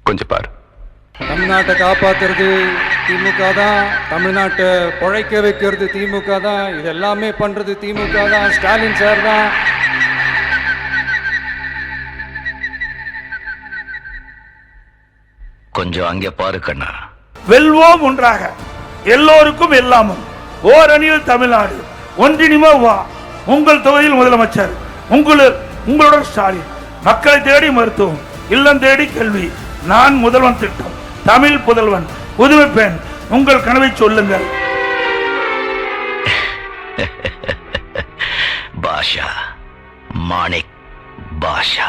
கொஞ்சம் பாரு. தமிழ்நாட்டை காப்பாத்துறது திமுக தான், தமிழ்நாட்டை பிழைக்க வைக்கிறது திமுக தான், இது எல்லாமே பண்றது திமுக தான், ஸ்டாலின் சார் தான். கொஞ்சம் அங்கே பாரு கண்ணா. வெல்வோம் ஒன்றாக, எல்லோருக்கும் எல்லாமும், ஓரணியில் தமிழ்நாடு, ஒன்றினிமோ வா. உங்கள் தொகுதியில் முதலமைச்சர், உங்களுடன் ஸ்டாலின். மக்களை தேடி மருத்துவம், இல்லம் தேடி கல்வி, நான் முதல்வன் திட்டம், தமிழ் புதல்வன், புதுமை பெண். உங்கள் கனவை சொல்லுங்கள். பாஷா, மாணிக் பாஷா.